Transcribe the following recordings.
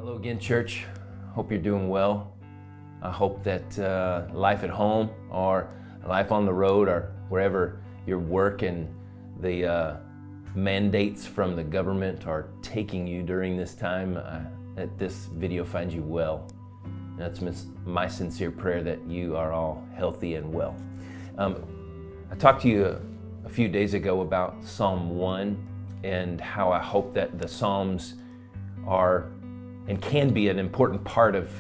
Hello again, church. Hope you're doing well. I hope that life at home or life on the road or wherever your work and the mandates from the government are taking you during this time, that this video finds you well. And that's my sincere prayer that you are all healthy and well. I talked to you a few days ago about Psalm 1 and how I hope that the Psalms are and can be an important part of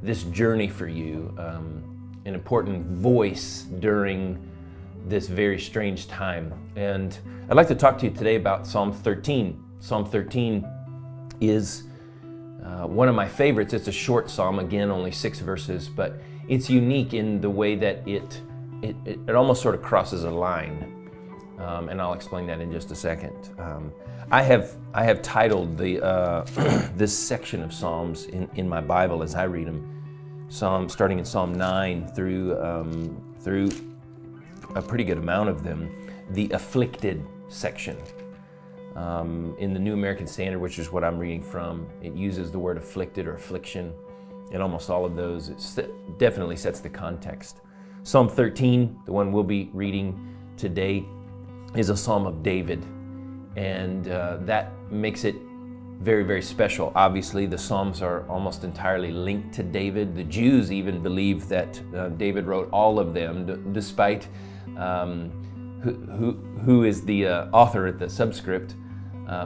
this journey for you, an important voice during this very strange time. And I'd like to talk to you today about Psalm 13. Psalm 13 is one of my favorites. It's a short psalm, again, only 6 verses, but it's unique in the way that it almost sort of crosses a line. And I'll explain that in just a second. I have titled this section of Psalms in my Bible as I read them, starting in Psalm 9 through a pretty good amount of them, the afflicted section. In the New American Standard, which is what I'm reading from, it uses the word afflicted or affliction in almost all of those. It definitely sets the context. Psalm 13, the one we'll be reading today, is a psalm of David, and that makes it very, very special. Obviously, the Psalms are almost entirely linked to David. The Jews even believe that David wrote all of them, despite who is the author at the subscript.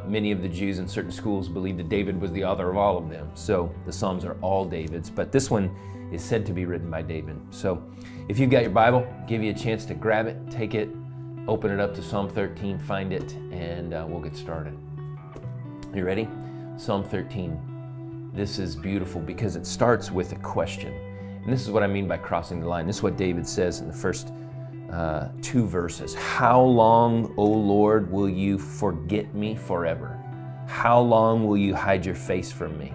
Many of the Jews in certain schools believe that David was the author of all of them. So the Psalms are all David's, but this one is said to be written by David. So if you've got your Bible, give you a chance to grab it, take it, open it up to Psalm 13, find it, and we'll get started. You ready? Psalm 13. This is beautiful because it starts with a question. And this is what I mean by crossing the line. This is what David says in the first 2 verses. How long, O Lord, will you forget me forever? How long will you hide your face from me?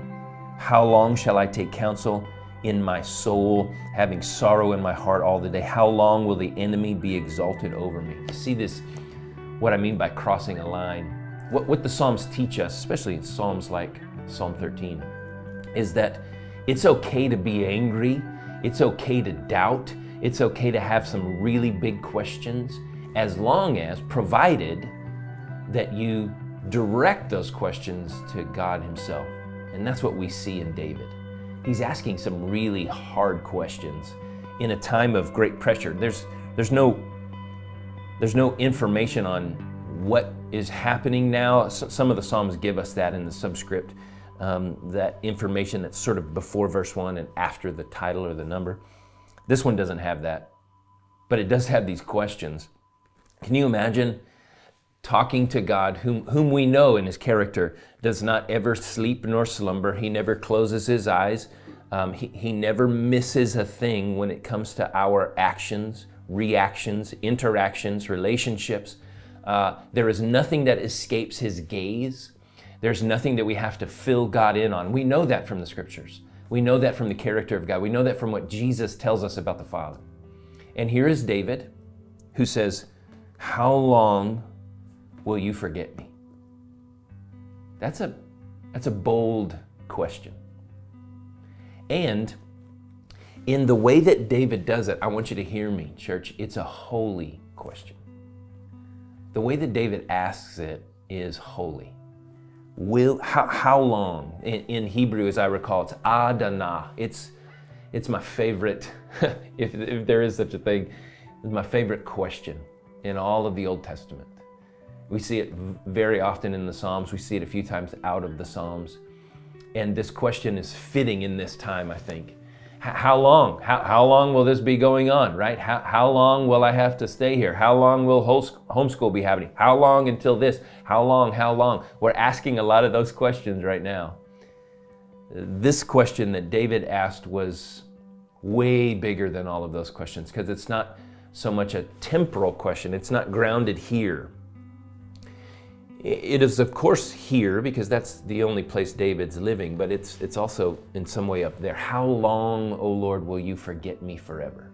How long shall I take counsel in my soul, having sorrow in my heart all the day? How long will the enemy be exalted over me? See this, what I mean by crossing a line. What the Psalms teach us, especially in Psalms like Psalm 13, is that it's okay to be angry, it's okay to doubt, it's okay to have some really big questions, as long as, provided that you direct those questions to God Himself. And that's what we see in David. He's asking some really hard questions in a time of great pressure. There's no information on what is happening now. Some of the Psalms give us that in the subscript, that information that's sort of before verse 1 and after the title or the number. This one doesn't have that, but it does have these questions. Can you imagine talking to God, whom we know in His character does not ever sleep nor slumber? He never closes His eyes. He never misses a thing when it comes to our actions, reactions, interactions, relationships. There is nothing that escapes His gaze. There's nothing that we have to fill God in on. We know that from the Scriptures. We know that from the character of God. We know that from what Jesus tells us about the Father. And here is David, who says, how long will you forget me? That's a bold question. And in the way that David does it, I want you to hear me, church, it's a holy question. The way that David asks it is holy. How long? In Hebrew, as I recall, it's Adonai. It's my favorite, if there is such a thing, it's my favorite question in all of the Old Testament. We see it very often in the Psalms. We see it a few times out of the Psalms. And this question is fitting in this time, I think. How long? How long will this be going on, right? How long will I have to stay here? How long will homeschool be happening? How long until this? How long? How long? We're asking a lot of those questions right now. This question that David asked was way bigger than all of those questions because it's not so much a temporal question. It's not grounded here. It is, of course, here because that's the only place David's living, but it's also in some way up there. How long, O Lord, will you forget me forever?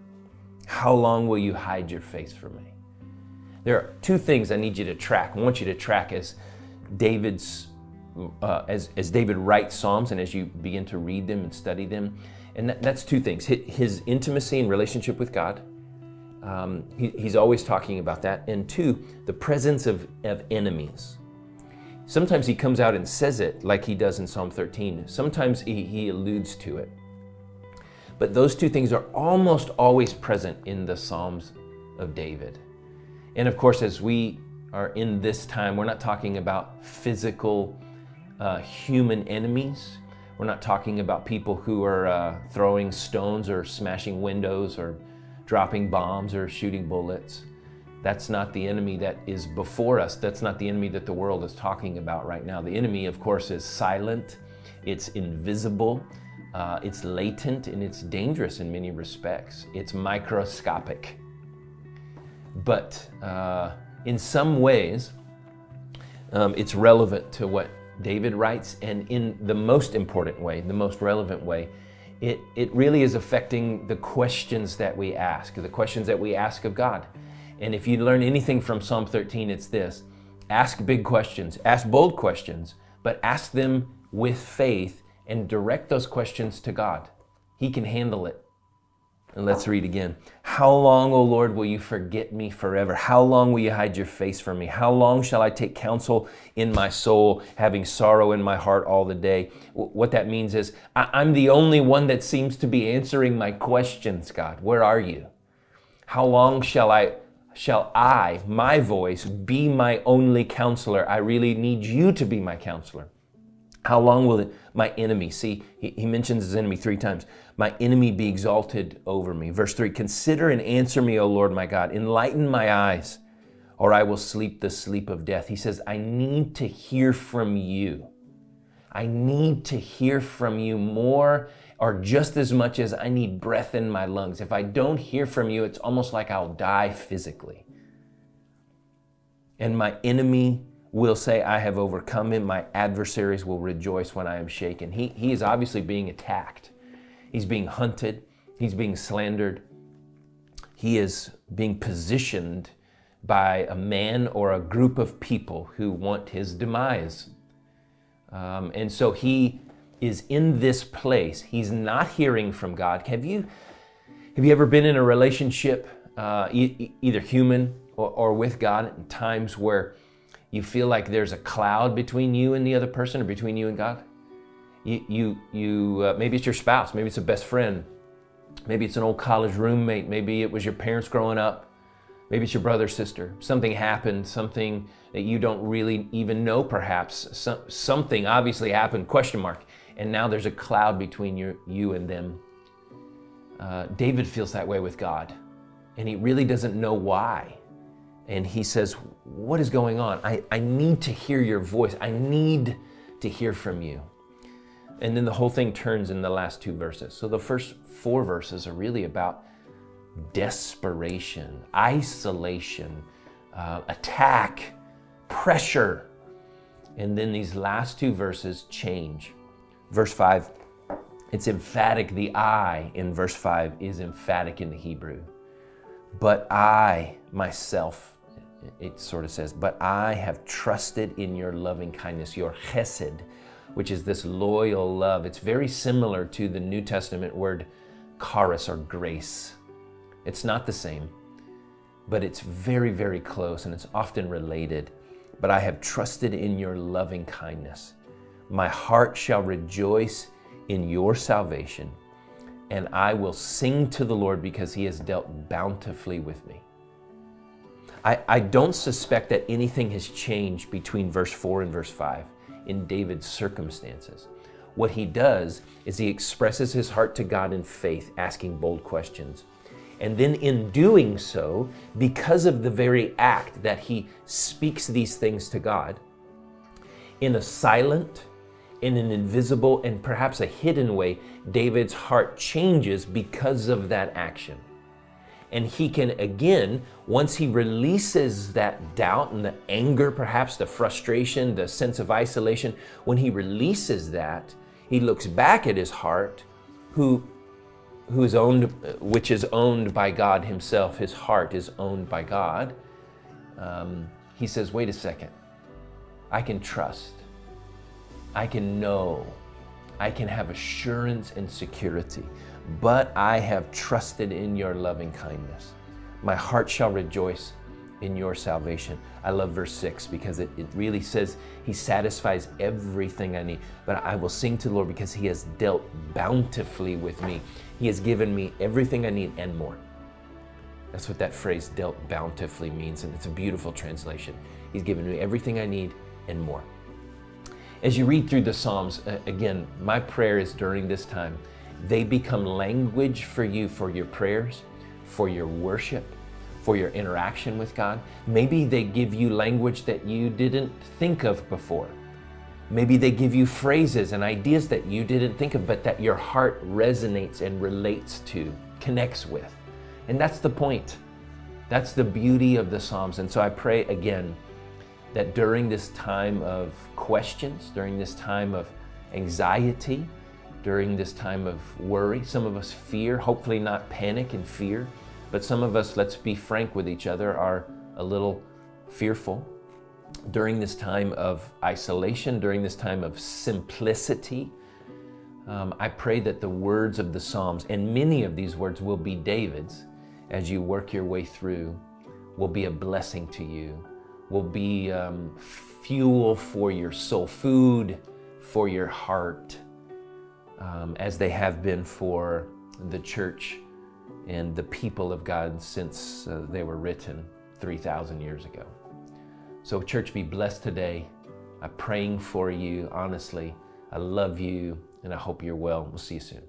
How long will you hide your face from me? There are 2 things I need you to track. I want you to track as David's as David writes Psalms and as you begin to read them and study them. And that's two things: his intimacy and relationship with God. He's always talking about that. And two, the presence of enemies. Sometimes he comes out and says it like he does in Psalm 13. Sometimes he alludes to it. But those two things are almost always present in the Psalms of David. And of course, as we are in this time, we're not talking about physical human enemies. We're not talking about people who are throwing stones or smashing windows or dropping bombs or shooting bullets. That's not the enemy that is before us. That's not the enemy that the world is talking about right now. The enemy, of course, is silent, it's invisible, it's latent, and it's dangerous in many respects. It's microscopic. But in some ways, it's relevant to what David writes, and in the most important way, the most relevant way, it really is affecting the questions that we ask, the questions that we ask of God. And if you learn anything from Psalm 13, it's this: ask big questions, ask bold questions, but ask them with faith and direct those questions to God. He can handle it. And let's read again. How long, O Lord, will you forget me forever? How long will you hide your face from me? How long shall I take counsel in my soul, having sorrow in my heart all the day? What that means is, I'm the only one that seems to be answering my questions, God. Where are you? How long shall I, my voice, be my only counselor? I really need you to be my counselor. How long will my enemy, see, he mentions his enemy 3 times, my enemy be exalted over me. Verse 3, consider and answer me, O Lord my God. Enlighten my eyes, or I will sleep the sleep of death. He says, I need to hear from you. I need to hear from you more, or just as much as I need breath in my lungs. If I don't hear from you, it's almost like I'll die physically. And my enemy will say, I have overcome him. My adversaries will rejoice when I am shaken. He is obviously being attacked. He's being hunted. He's being slandered. He is being positioned by a man or a group of people who want his demise. And so he is in this place. He's not hearing from God. Have you ever been in a relationship, either human or with God, at times where you feel like there's a cloud between you and the other person, or between you and God? Maybe it's your spouse, maybe it's a best friend, maybe it's an old college roommate, maybe it was your parents growing up, maybe it's your brother, sister. Something happened, something that you don't really even know perhaps. Something obviously happened, question mark, and now there's a cloud between you and them. David feels that way with God, and he really doesn't know why. And he says, what is going on? I need to hear your voice. I need to hear from you. And then the whole thing turns in the last 2 verses. So the first 4 verses are really about desperation, isolation, attack, pressure. And then these last 2 verses change. Verse 5, it's emphatic. The I in verse 5 is emphatic in the Hebrew. But I myself, it sort of says, but I have trusted in your loving kindness, your chesed, which is this loyal love. It's very similar to the New Testament word charis, or grace. It's not the same, but it's very, very close, and it's often related. But I have trusted in your loving kindness. My heart shall rejoice in your salvation, and I will sing to the Lord because he has dealt bountifully with me. I don't suspect that anything has changed between verse 4 and verse 5 in David's circumstances. What he does is he expresses his heart to God in faith, asking bold questions. And then in doing so, because of the very act that he speaks these things to God, in a silent, in an invisible, and perhaps a hidden way, David's heart changes because of that action. And he can, again, once he releases that doubt and the anger, perhaps the frustration, the sense of isolation, when he releases that, he looks back at his heart, which is owned by God himself. His heart is owned by God. He says, wait a second, I can trust. I can know, I can have assurance and security, but I have trusted in your loving kindness. My heart shall rejoice in your salvation. I love verse 6 because it really says he satisfies everything I need. But I will sing to the Lord because he has dealt bountifully with me. He has given me everything I need and more. That's what that phrase dealt bountifully means, and it's a beautiful translation. He's given me everything I need and more. As you read through the Psalms, again, my prayer is during this time, they become language for you, for your prayers, for your worship, for your interaction with God. Maybe they give you language that you didn't think of before. Maybe they give you phrases and ideas that you didn't think of, but that your heart resonates and relates to, connects with. And that's the point. That's the beauty of the Psalms. And so I pray again that during this time of questions, during this time of anxiety, during this time of worry, some of us fear, hopefully not panic and fear, but some of us, let's be frank with each other, are a little fearful. During this time of isolation, during this time of simplicity, I pray that the words of the Psalms, and many of these words will be David's, as you work your way through, will be a blessing to you, will be fuel for your soul, food for your heart, as they have been for the church and the people of God since they were written 3,000 years ago. So church, be blessed today. I'm praying for you, honestly. I love you, and I hope you're well. We'll see you soon.